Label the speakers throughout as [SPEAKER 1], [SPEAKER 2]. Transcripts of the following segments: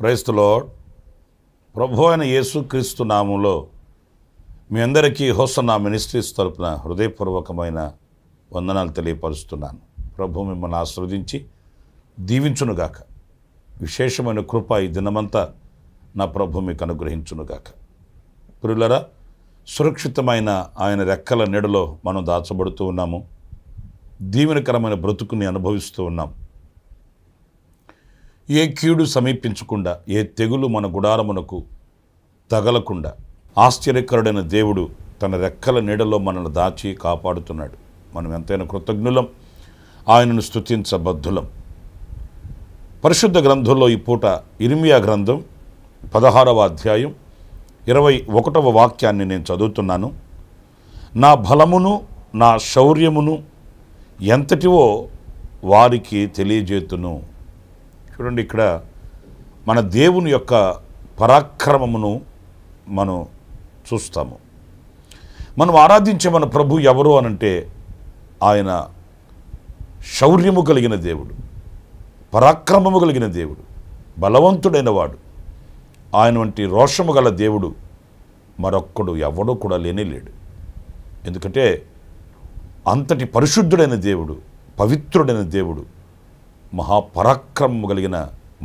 [SPEAKER 1] Praise the lord. ప్రభు అయిన యేసుక్రీస్తు నామములో మీ అందరికీ హోసన్నా మినిస్ట్రీస్ తరపున హృదయపూర్వకమైన వందనాలు తెలియపరుస్తున్నాను. ప్రభు మిమ్మల్ని ఆశీర్వదించి దీవించునుగాక. విశేషమైన కృప ఈ దినమంతా నా ప్రభు మీకు అనుగ్రహించునుగాక. ప్రియులారా, సురక్షితమైన ఆయన రెక్కల నీడలో మనం దాచబడుతూ ఉన్నాము. దీవెనకరమైన బ్రతుకుని అనుభవిస్తూ ఉన్నాం. ఏ కీడు సమీపించకుండా, ఏ తెగులు మన గుడారమునకు తగలకుండా ఆశ్చర్యకరుడైన దేవుడు తన రెక్కల నీడలో మనల్ని దాచి కాపాడుతున్నాడు. మనం ఎంతైనా కృతజ్ఞులం, ఆయనను స్తుతించబద్ధులం. పరిశుద్ధ గ్రంథంలో ఈ పూట ఇర్మియా గ్రంథం 16వ అధ్యాయం 21వ వాక్యాన్ని నేను చదువుతున్నాను. నా బలమును నా శౌర్యమును ఎంతటివో వారికి తెలియజేతును. చూడండి, ఇక్కడ మన దేవుని యొక్క పరాక్రమమును మనం చూస్తాము. మనం ఆరాధించే మన ప్రభు ఎవరు అనంటే ఆయన శౌర్యము కలిగిన దేవుడు, పరాక్రమము కలిగిన దేవుడు, బలవంతుడైన వాడు. ఆయన వంటి రోషము గల దేవుడు మరొక్కడు ఎవడూ కూడా లేనేలేడు. ఎందుకంటే అంతటి పరిశుద్ధుడైన దేవుడు, పవిత్రుడైన దేవుడు, మహాపరాక్రమము కలిగిన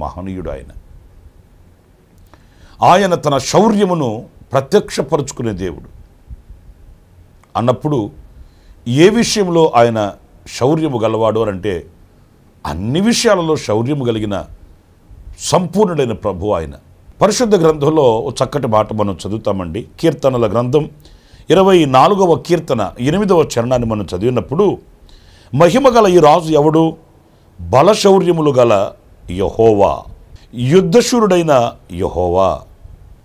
[SPEAKER 1] మహనీయుడు ఆయన. ఆయన తన శౌర్యమును ప్రత్యక్షపరుచుకునే దేవుడు అన్నప్పుడు ఏ విషయంలో ఆయన శౌర్యము గలవాడు అంటే అన్ని విషయాలలో శౌర్యము కలిగిన సంపూర్ణుడైన ప్రభు ఆయన. పరిశుద్ధ గ్రంథంలో చక్కటి మాట మనం చదువుతామండి. కీర్తనల గ్రంథం 24వ కీర్తన 8వ చరణాన్ని మనం చదివినప్పుడు, మహిమ గల ఈ రాజు ఎవడు? బలశౌర్యములు గల యెహోవా, యుద్ధశూరుడైన యెహోవా.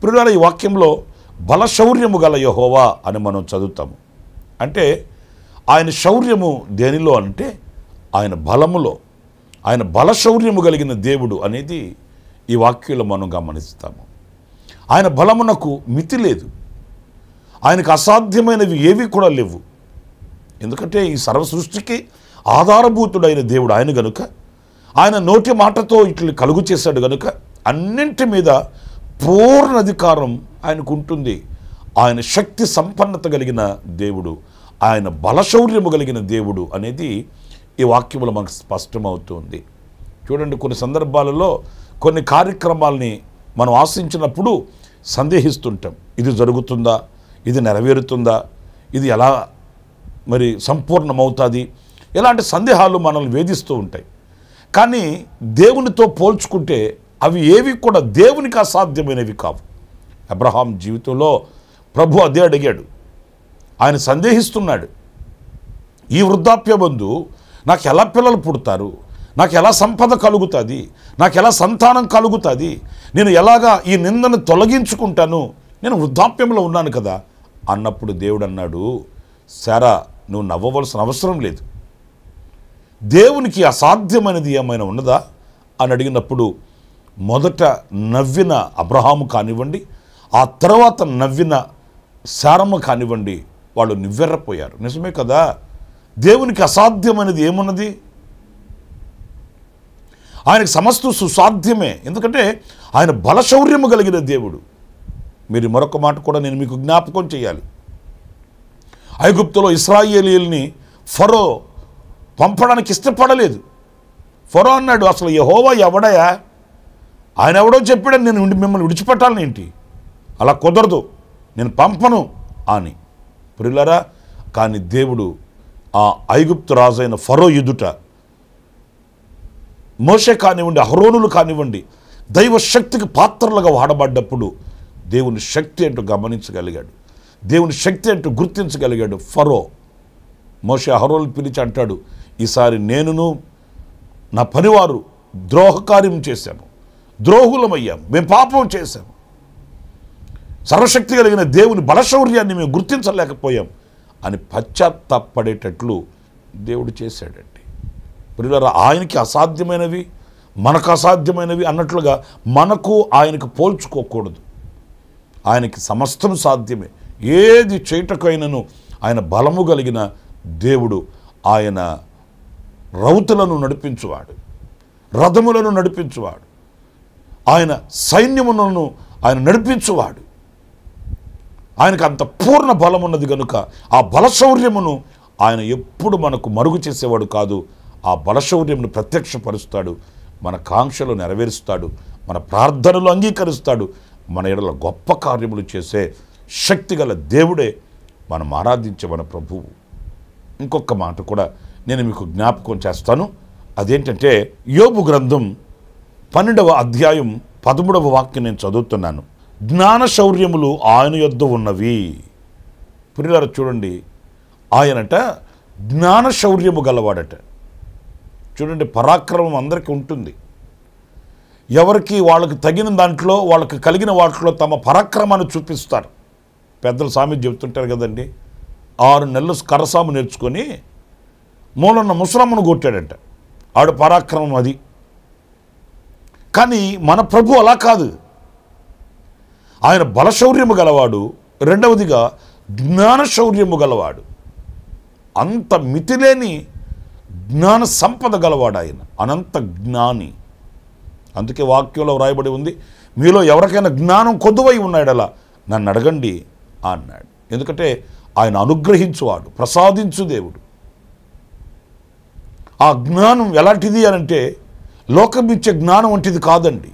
[SPEAKER 1] ప్రియులారా, ఈ వాక్యంలో బలశౌర్యము గల యెహోవా అని మనం చదువుతాము. అంటే ఆయన శౌర్యము దేనిలో అంటే ఆయన బలములో, ఆయన బలశౌర్యము కలిగిన దేవుడు అనేది ఈ వాక్యంలో మనం గమనిస్తాము. ఆయన బలమునకు మితి లేదు. ఆయనకు అసాధ్యమైనవి ఏవి కూడా లేవు. ఎందుకంటే ఈ సర్వ సృష్టికి ఆధారభూతుడైన దేవుడు ఆయన గనుక, ఆయన నోటి మాటతో ఇట్లు కలుగు చేశాడు గనుక అన్నింటి మీద పూర్ణ అధికారం ఆయనకు ఉంటుంది. ఆయన శక్తి సంపన్నత కలిగిన దేవుడు, ఆయన బలశౌర్యము కలిగిన దేవుడు అనేది ఈ వాక్యములో మనకు స్పష్టమవుతుంది. చూడండి, కొన్ని సందర్భాలలో కొన్ని కార్యక్రమాలని మనం ఆశించినప్పుడు సందేహిస్తుంటాం. ఇది జరుగుతుందా, ఇది నెరవేరుతుందా, ఇది ఎలా మరి సంపూర్ణమవుతుంది, ఇలాంటి సందేహాలు మనల్ని వేధిస్తూ ఉంటాయి. కానీ దేవునితో పోల్చుకుంటే అవి ఏవి కూడా దేవునికి అసాధ్యమైనవి కావు. అబ్రహాం జీవితంలో ప్రభు అదే అడిగాడు. ఆయన సందేహిస్తున్నాడు, ఈ వృద్ధాప్యమందు నాకు ఎలా పిల్లలు పుడతారు, నాకు ఎలా సంపద కలుగుతుంది, నాకు ఎలా సంతానం కలుగుతుంది, నేను ఎలాగా ఈ నిందను తొలగించుకుంటాను, నేను వృద్ధాప్యంలో ఉన్నాను కదా అన్నప్పుడు దేవుడు అన్నాడు, సారా, నువ్వు నవ్వవలసిన అవసరం లేదు. దేవునికి అసాధ్యమైనది ఏమైనా ఉన్నదా అని అడిగినప్పుడు మొదట నవ్విన అబ్రహాము కానివ్వండి, ఆ తర్వాత నవ్విన శారమ్మ కానివ్వండి, వాళ్ళు నివ్వెర్రపోయారు. నిజమే కదా, దేవునికి అసాధ్యమైనది ఏమున్నది? ఆయనకు సమస్తం సుసాధ్యమే. ఎందుకంటే ఆయన బలశౌర్యము కలిగిన దేవుడు. మీరు మరొక మాట కూడా నేను మీకు జ్ఞాపకం చేయాలి. ఐగుప్తులో ఇశ్రాయేలీయుల్ని ఫరో పంపడానికి ఇష్టపడలేదు. ఫరో అన్నాడు, అసలు యెహోవా ఎవడయా? ఆయన ఎవడో చెప్పాడని నేను మిమ్మల్ని విడిచిపెట్టాలని ఏంటి? అలా కుదరదు, నేను పంపను అని. ప్రియులారా, కానీ దేవుడు ఆ ఐగుప్తు రాజైన ఫరో ఎదుట మోషే కానివ్వండి, అహరోనులు కానివ్వండి, దైవ శక్తికి పాత్రలుగా వాడబడ్డప్పుడు దేవుని శక్తి అంటూ గమనించగలిగాడు, దేవుని శక్తి అంటూ గుర్తించగలిగాడు. ఫరో మోషే అహరోనులు పిలిచి అంటాడు, ఈసారి నేనును నా పనివారు ద్రోహకార్యం చేశాము, ద్రోహులమయ్యాము, మేము పాపం చేశాము, సర్వశక్తి కలిగిన దేవుని బలశౌర్యాన్ని మేము గుర్తించలేకపోయాం అని పశ్చాత్తాపడేటట్లు దేవుడు చేశాడండి. ప్రియులారా, ఆయనకి అసాధ్యమైనవి మనకు అసాధ్యమైనవి అన్నట్లుగా మనకు ఆయనకు పోల్చుకోకూడదు. ఆయనకి సమస్తం సాధ్యమే. ఏది చేయటకైనను ఆయన బలము కలిగిన దేవుడు. ఆయన రౌతులను నడిపించువాడు, రథములను నడిపించువాడు, ఆయన సైన్యములను ఆయన నడిపించువాడు. ఆయనకు అంత పూర్ణ బలం ఉన్నది కనుక ఆ బలశౌర్యమును ఆయన ఎప్పుడు మనకు మరుగు చేసేవాడు కాదు. ఆ బలశౌర్యమును ప్రత్యక్షపరుస్తాడు, మన కాంక్షలు నెరవేరుస్తాడు, మన ప్రార్థనలు అంగీకరిస్తాడు, మన ఎడల గొప్ప కార్యములు చేసే శక్తిగల దేవుడే మనం ఆరాధించే మన ప్రభువు. ఇంకొక మాట కూడా నేను మీకు జ్ఞాపకం చేస్తాను. అదేంటంటే యోబు గ్రంథం 12వ అధ్యాయం 13వ వాక్యం నేను చదువుతున్నాను. జ్ఞాన శౌర్యములు ఆయన యొద్ద ఉన్నవి. ప్రియులారా చూడండి, ఆయనట జ్ఞాన శౌర్యము గలవాడట. చూడండి, పరాక్రమం అందరికీ ఉంటుంది. ఎవరికి వాళ్ళకి తగిన దాంట్లో, వాళ్ళకి కలిగిన వాటిలో తమ పరాక్రమాన్ని చూపిస్తారు. పెద్దలు సామెత చెబుతుంటారు కదండి, 6 నెలలు కరసాము నేర్చుకొని మూలన్న ముసలమ్మను కొట్టాడంట. ఆడు పరాక్రమం అది. కానీ మన ప్రభు అలా కాదు. ఆయన బలశౌర్యము గలవాడు, రెండవదిగా జ్ఞాన శౌర్యము గలవాడు. అంత మితిలేని జ్ఞాన సంపద గలవాడు ఆయన, అనంత జ్ఞాని. అందుకే వాక్యంలో వ్రాయబడి ఉంది, మీలో ఎవరికైనా జ్ఞానం కొద్దువై ఉన్నాడలా నన్ను అడగండి అన్నాడు. ఎందుకంటే ఆయన అనుగ్రహించువాడు, ప్రసాదించు దేవుడు. ఆ జ్ఞానం ఎలాంటిది అనంటే లోకం ఇచ్చే జ్ఞానం వంటిది కాదండి.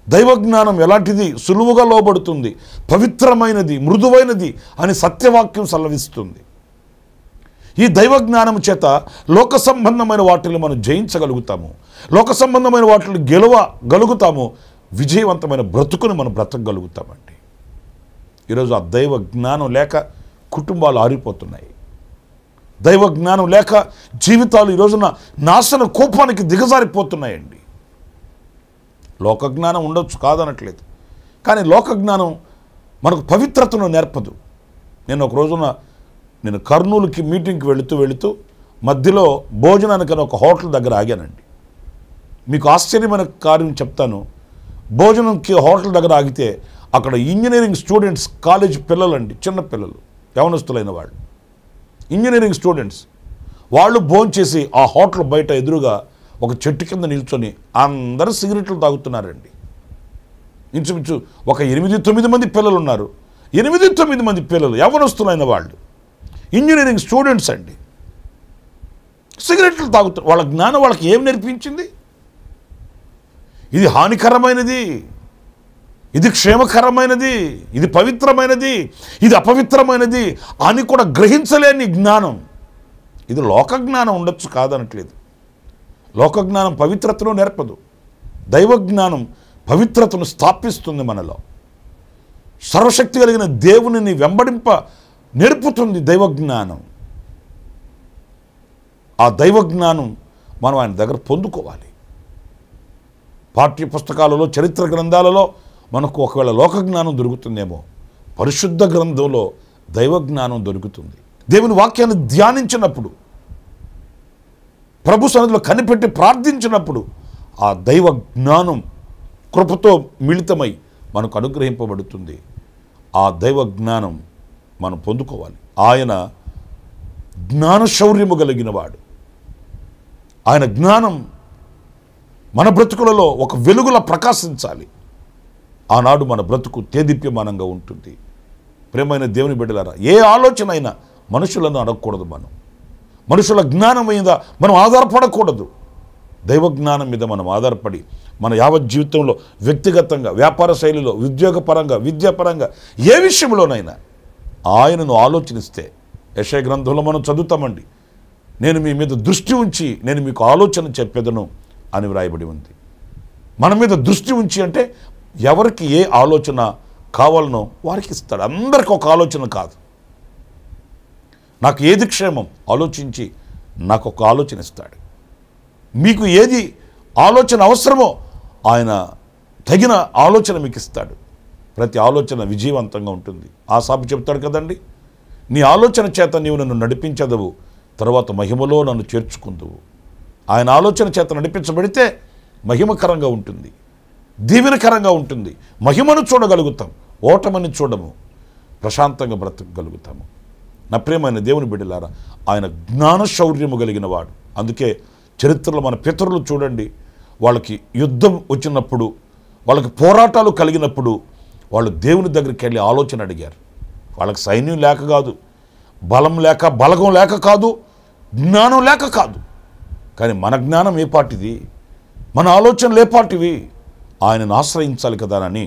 [SPEAKER 1] దైవ జ్ఞానం ఎలాంటిది, సులువుగా లోబడుతుంది, పవిత్రమైనది, మృదువైనది అని సత్యవాక్యం సెలవిస్తుంది. ఈ దైవ జ్ఞానం చేత లోక సంబంధమైన వాటిని మనం జయించగలుగుతాము, లోక సంబంధమైన వాటిని గెలవగలుగుతాము, విజయవంతమైన బ్రతుకుని మనం బ్రతకగలుగుతామండి. ఈరోజు ఆ దైవ జ్ఞానం లేక కుటుంబాలు ఆరిపోతున్నాయి. దైవ జ్ఞానం లేక జీవితాలు ఈ రోజున నాశన కోపానికి దిగజారిపోతున్నాయండి. లోకజ్ఞానం ఉండొచ్చు, కాదనట్లేదు, కానీ లోకజ్ఞానం మనకు పవిత్రతను నేర్పదు. నేను ఒక రోజున కర్నూలుకి మీటింగ్కి వెళుతూ మధ్యలో భోజనానికని ఒక హోటల్ దగ్గర ఆగానండి. మీకు ఆశ్చర్యమైన కార్యం చెప్తాను. భోజనంకి హోటల్ దగ్గర ఆగితే అక్కడ ఇంజనీరింగ్ స్టూడెంట్స్, కాలేజ్ పిల్లలండి, చిన్న పిల్లలు, యవనస్తులైన వాళ్ళు, ఇంజనీరింగ్ స్టూడెంట్స్, వాళ్ళు భోంచేసి ఆ హోటల్ బయట ఎదురుగా ఒక చెట్టు కింద నిల్చొని అందరూ సిగరెట్లు తాగుతున్నారండి. ఇంచుమించు ఒక 8-9 మంది పిల్లలు ఉన్నారు. 8-9 మంది పిల్లలు యవనస్తులైన వాళ్ళు, ఇంజనీరింగ్ స్టూడెంట్స్ అండి, సిగరెట్లు తాగుతారు. వాళ్ళ జ్ఞానం వాళ్ళకి ఏం నేర్పించింది? ఇది హానికరమైనది, ఇది క్షేమకరమైనది, ఇది పవిత్రమైనది, ఇది అపవిత్రమైనది అని కూడా గ్రహించలేని జ్ఞానం. ఇది లోక జ్ఞానం ఉండొచ్చు, కాదనట్లేదు. లోకజ్ఞానం పవిత్రతను నేర్పదు. దైవజ్ఞానం పవిత్రతను స్థాపిస్తుంది మనలో. సర్వశక్తి కలిగిన దేవునిని వెంబడింప నేర్పుతుంది దైవజ్ఞానం. ఆ దైవజ్ఞానం మనం ఆయన దగ్గర పొందుకోవాలి. పాఠ్య పుస్తకాలలో, చరిత్ర గ్రంథాలలో మనకు ఒకవేళ లోకజ్ఞానం దొరుకుతుందేమో, పరిశుద్ధ గ్రంథంలో దైవజ్ఞానం దొరుకుతుంది. దేవుని వాక్యాన్ని ధ్యానించినప్పుడు, ప్రభు సన్నిధిలో కనిపెట్టి ప్రార్థించినప్పుడు ఆ దైవ జ్ఞానం కృపతో మిళితమై మనకు అనుగ్రహింపబడుతుంది. ఆ దైవ జ్ఞానం మనం పొందుకోవాలి. ఆయన జ్ఞాన శౌర్యము కలిగిన వాడు. ఆయన జ్ఞానం మన బ్రతుకులలో ఒక వెలుగులా ప్రకాశించాలి. ఆనాడు మన బ్రతుకు తేదీప్యమానంగా ఉంటుంది. ప్రేమైన దేవుని బిడ్డలారా, ఏ ఆలోచన అయినా మనుషులను అడగకూడదు. మనుషుల జ్ఞానం మీద మనం ఆధారపడకూడదు. దైవ జ్ఞానం మీద మనం ఆధారపడి మన యావత్ జీవితంలో, వ్యక్తిగతంగా, వ్యాపార శైలిలో, ఉద్యోగపరంగా, విద్యాపరంగా, ఏ విషయంలోనైనా ఆయనను ఆలోచనిస్తే, యెషయా గ్రంథంలో మనం చదువుతామండి, నేను మీ మీద దృష్టి ఉంచి నేను మీకు ఆలోచన చెప్పేదను అని వ్రాయబడి ఉంది. మన మీద దృష్టి ఉంచి అంటే ఎవరికి ఏ ఆలోచన కావాలనో వారికి ఇస్తాడు. అందరికీ ఒక ఆలోచన కాదు. నాకు ఏది క్షేమం ఆలోచించి నాకు ఒక ఆలోచన ఇస్తాడు. మీకు ఏది ఆలోచన అవసరమో ఆయన తగిన ఆలోచన మీకు ఇస్తాడు. ప్రతి ఆలోచన విజయవంతంగా ఉంటుంది. ఆసాపు చెప్తాడు కదండి, నీ ఆలోచన చేత నీవు నన్ను నడిపించదవు, తర్వాత మహిమలో నన్ను చేర్చుకుందువు. ఆయన ఆలోచన చేత నడిపించబడితే మహిమకరంగా ఉంటుంది, దీవెనకరంగా ఉంటుంది. మహిమను చూడగలుగుతాం, ఓటమని చూడము, ప్రశాంతంగా బ్రతకగలుగుతాము. నా ప్రియమైన దేవుని బిడ్డలారా, ఆయన జ్ఞాన శౌర్యము కలిగిన వాడు. అందుకే చరిత్రలో మన పితరులు చూడండి, వాళ్ళకి యుద్ధం వచ్చినప్పుడు వాళ్ళకి పోరాటాలు కలిగినప్పుడు వాళ్ళు దేవుని దగ్గరికి వెళ్ళి ఆలోచన అడిగారు. వాళ్ళకి సైన్యం లేక కాదు, బలం లేక, బలగం లేక కాదు, జ్ఞానం లేక కాదు. కానీ మన జ్ఞానం ఏ పాటిది, మన ఆలోచనలు ఏ పాటివి, ఆయనను ఆశ్రయించాలి కదా అని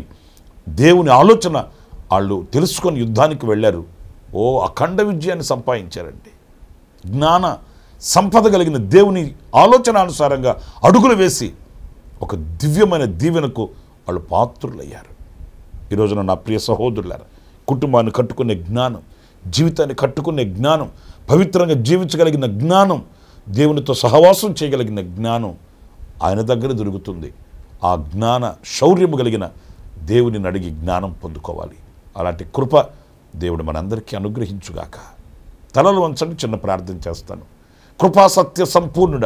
[SPEAKER 1] దేవుని ఆలోచన వాళ్ళు తెలుసుకొని యుద్ధానికి వెళ్ళారు. అఖండ విజయాన్ని సంపాదించారండి. జ్ఞాన సంపద కలిగిన దేవుని ఆలోచన అనుసారంగా అడుగులు వేసి ఒక దివ్యమైన దీవెనకు వాళ్ళు పాత్రులయ్యారు. ఈరోజున నా ప్రియ సహోదరులారా, కుటుంబాన్ని కట్టుకునే జ్ఞానం, జీవితాన్ని కట్టుకునే జ్ఞానం, పవిత్రంగా జీవించగలిగిన జ్ఞానం, దేవునితో సహవాసం చేయగలిగిన జ్ఞానం ఆయన దగ్గర దొరుకుతుంది. ఆ జ్ఞాన శౌర్యము కలిగిన దేవుని అడిగి జ్ఞానం పొందుకోవాలి. అలాంటి కృప దేవుడు మనందరికీ అనుగ్రహించుగాక. తలలు వంచండి, చిన్న ప్రార్థన చేస్తాను. కృపా సత్య సంపూర్ణుడ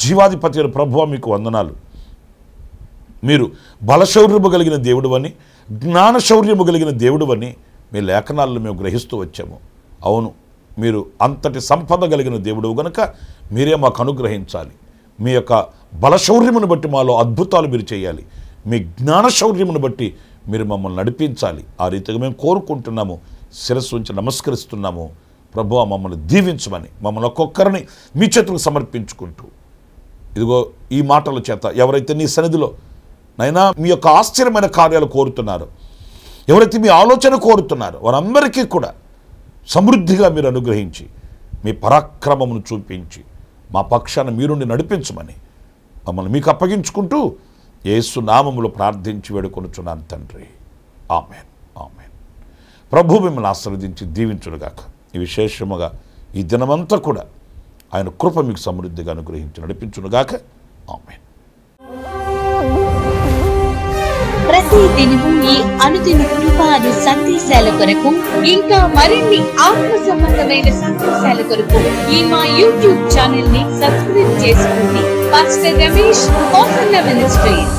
[SPEAKER 1] జీవాధిపతి అయిన ప్రభువా, మీకు వందనాలు. మీరు బలశౌర్యము కలిగిన దేవుడు అని, జ్ఞాన శౌర్యము కలిగిన దేవుడు అని మీ లేఖనాలను మేము గ్రహిస్తూ వచ్చాము. అవును, మీరు అంతటి సంపద కలిగిన దేవుడు గనుక మీరే మాకు అనుగ్రహించాలి. మీ యొక్క బలశౌర్యమును బట్టి మాలో అద్భుతాలు మీరు చేయాలి. మీ జ్ఞాన శౌర్యమును బట్టి మీరు మమ్మల్ని నడిపించాలి. ఆ రీతిగా మేము కోరుకుంటున్నాము, శిరస్సు ఉంచి నమస్కరిస్తున్నాము. ప్రభువా, మమ్మల్ని దీవించమని, మమ్మల్ని ఒక్కొక్కరిని మీ చేతులకు సమర్పించుకుంటూ, ఇదిగో ఈ మాటల చేత ఎవరైతే నీ సన్నిధిలో నైనా మీ యొక్క ఆశ్చర్యమైన కార్యాలు కోరుతున్నారో, ఎవరైతే మీ ఆలోచన కోరుతున్నారో వారందరికీ కూడా సమృద్ధిగా మీరు అనుగ్రహించి మీ పరాక్రమమును చూపించి మా పక్షాన మీరుండి నడిపించమని మమ్మల్ని మీకు అప్పగించుకుంటూ యేసు నామములో ప్రార్థించి వేడుకొనుచున్నాను తండ్రి. ఆమేన్, ఆమేన్. ప్రభు మిమ్మల్ని ఆశీర్వదించి దీవించునుగాక. ఈ విశేషముగా ఈ దినమంతా కూడా ఆయన కృప మీకు సమృద్ధిగా అనుగ్రహించి నడిపించునుగాక. ఆమేన్.
[SPEAKER 2] ప్రతి దినము ఈ అనుదిన కృపాను సందేశాల కొరకు, ఇంకా మరిన్ని ఆత్మ సంబంధమైన సందేశాల కొరకు ఈ మా యూట్యూబ్ ఛానల్ ని సబ్స్క్రైబ్ చేసుకోండి. Pastor Ramesh, Kosanna ministries.